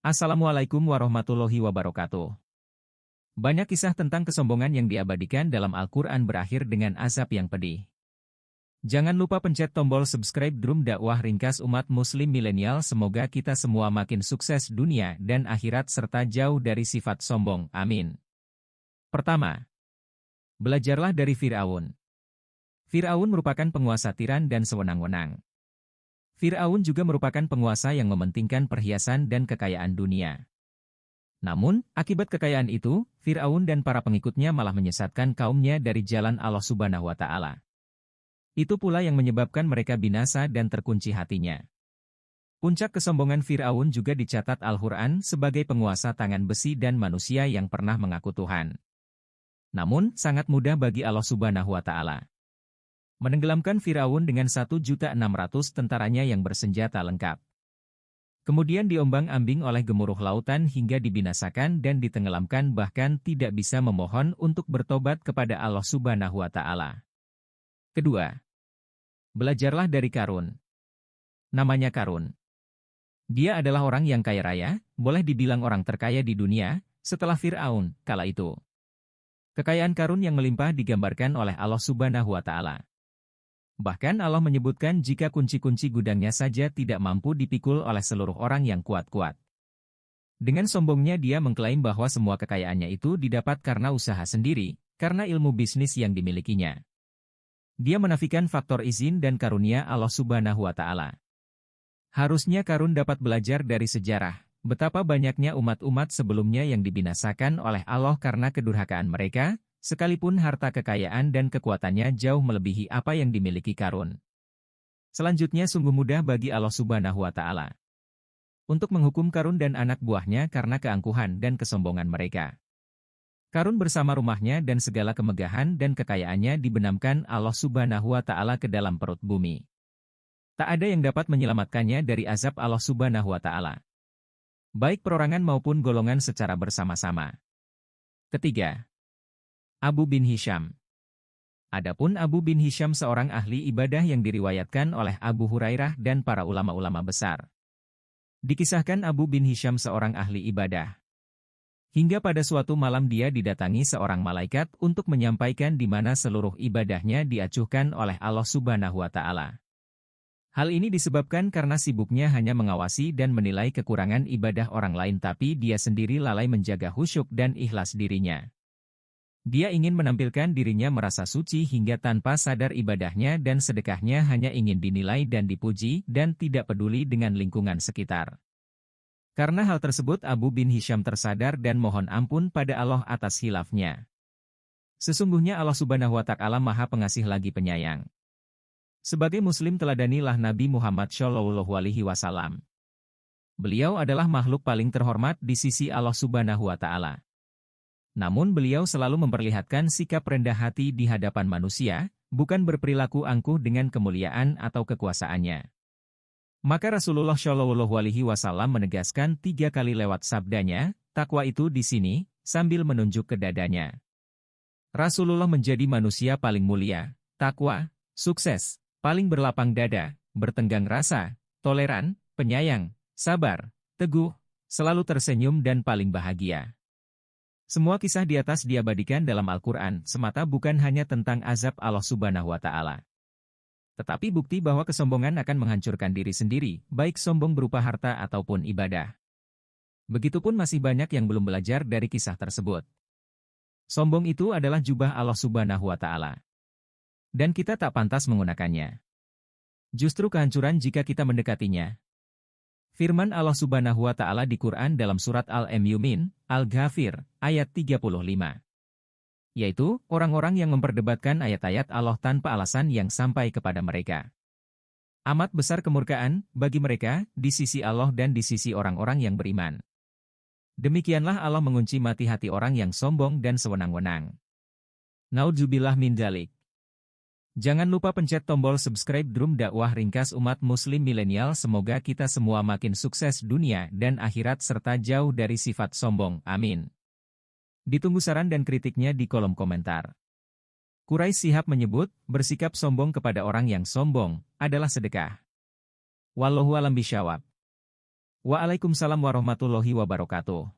Assalamualaikum warahmatullahi wabarakatuh. Banyak kisah tentang kesombongan yang diabadikan dalam Al-Quran berakhir dengan azab yang pedih. Jangan lupa pencet tombol subscribe Drum Dakwah Ringkas Umat Muslim Milenial. Semoga kita semua makin sukses dunia dan akhirat serta jauh dari sifat sombong. Amin. Pertama, belajarlah dari Fir'aun. Fir'aun merupakan penguasa tiran dan sewenang-wenang. Fir'aun juga merupakan penguasa yang mementingkan perhiasan dan kekayaan dunia. Namun, akibat kekayaan itu, Fir'aun dan para pengikutnya malah menyesatkan kaumnya dari jalan Allah Subhanahu wa Ta'ala. Itu pula yang menyebabkan mereka binasa dan terkunci hatinya. Puncak kesombongan Fir'aun juga dicatat Al-Quran sebagai penguasa tangan besi dan manusia yang pernah mengaku Tuhan. Namun, sangat mudah bagi Allah Subhanahu wa Ta'ala menenggelamkan Fir'aun dengan 1.600.000 tentaranya yang bersenjata lengkap. Kemudian diombang-ambing oleh gemuruh lautan hingga dibinasakan dan ditenggelamkan, bahkan tidak bisa memohon untuk bertobat kepada Allah Subhanahu wa Ta'ala. Kedua, belajarlah dari Qarun. Namanya Qarun. Dia adalah orang yang kaya raya, boleh dibilang orang terkaya di dunia, setelah Fir'aun, kala itu. Kekayaan Qarun yang melimpah digambarkan oleh Allah Subhanahu wa Ta'ala. Bahkan Allah menyebutkan jika kunci-kunci gudangnya saja tidak mampu dipikul oleh seluruh orang yang kuat-kuat. Dengan sombongnya dia mengklaim bahwa semua kekayaannya itu didapat karena usaha sendiri, karena ilmu bisnis yang dimilikinya. Dia menafikan faktor izin dan karunia Allah Subhanahu wa Ta'ala. Harusnya Qarun dapat belajar dari sejarah, betapa banyaknya umat-umat sebelumnya yang dibinasakan oleh Allah karena kedurhakaan mereka, sekalipun harta kekayaan dan kekuatannya jauh melebihi apa yang dimiliki Qarun. Selanjutnya sungguh mudah bagi Allah Subhanahu wa Ta'ala untuk menghukum Qarun dan anak buahnya karena keangkuhan dan kesombongan mereka. Qarun bersama rumahnya dan segala kemegahan dan kekayaannya dibenamkan Allah Subhanahu wa Ta'ala ke dalam perut bumi. Tak ada yang dapat menyelamatkannya dari azab Allah Subhanahu wa Ta'ala, baik perorangan maupun golongan secara bersama-sama. Ketiga, Abu bin Hisham. Adapun Abu bin Hisham seorang ahli ibadah yang diriwayatkan oleh Abu Hurairah dan para ulama-ulama besar. Dikisahkan Abu bin Hisham seorang ahli ibadah. Hingga pada suatu malam dia didatangi seorang malaikat untuk menyampaikan di mana seluruh ibadahnya diacuhkan oleh Allah Subhanahu wa Ta'ala. Hal ini disebabkan karena sibuknya hanya mengawasi dan menilai kekurangan ibadah orang lain, tapi dia sendiri lalai menjaga khusyuk dan ikhlas dirinya. Dia ingin menampilkan dirinya merasa suci hingga tanpa sadar ibadahnya dan sedekahnya hanya ingin dinilai dan dipuji dan tidak peduli dengan lingkungan sekitar. Karena hal tersebut Abu bin Hisham tersadar dan mohon ampun pada Allah atas hilafnya. Sesungguhnya Allah Subhanahu wa Ta'ala Maha Pengasih lagi Penyayang. Sebagai muslim teladanilah Nabi Muhammad SAW. Beliau adalah makhluk paling terhormat di sisi Allah Subhanahu wa Ta'ala. Namun beliau selalu memperlihatkan sikap rendah hati di hadapan manusia, bukan berperilaku angkuh dengan kemuliaan atau kekuasaannya. Maka Rasulullah SAW menegaskan 3 kali lewat sabdanya, takwa itu di sini, sambil menunjuk ke dadanya. Rasulullah menjadi manusia paling mulia, takwa, sukses, paling berlapang dada, bertenggang rasa, toleran, penyayang, sabar, teguh, selalu tersenyum dan paling bahagia. Semua kisah di atas diabadikan dalam Al-Quran semata, bukan hanya tentang azab Allah Subhanahu wa Ta'ala, tetapi bukti bahwa kesombongan akan menghancurkan diri sendiri, baik sombong berupa harta ataupun ibadah. Begitupun masih banyak yang belum belajar dari kisah tersebut. Sombong itu adalah jubah Allah Subhanahu wa Ta'ala, dan kita tak pantas menggunakannya. Justru kehancuran jika kita mendekatinya. Firman Allah Subhanahu wa Ta'ala di Quran dalam surat Al-Mu'min, Al-Ghafir, ayat 35. Yaitu, orang-orang yang memperdebatkan ayat-ayat Allah tanpa alasan yang sampai kepada mereka. Amat besar kemurkaan bagi mereka di sisi Allah dan di sisi orang-orang yang beriman. Demikianlah Allah mengunci mati hati orang yang sombong dan sewenang-wenang. Naudzubillah min dzalik. Jangan lupa pencet tombol subscribe Drum Dakwah Ringkas Umat Muslim Milenial. Semoga kita semua makin sukses dunia dan akhirat serta jauh dari sifat sombong. Amin. Ditunggu saran dan kritiknya di kolom komentar. Quraisy Shihab menyebut, bersikap sombong kepada orang yang sombong adalah sedekah. Wallahu a'lam bishawab. Waalaikumsalam warahmatullahi wabarakatuh.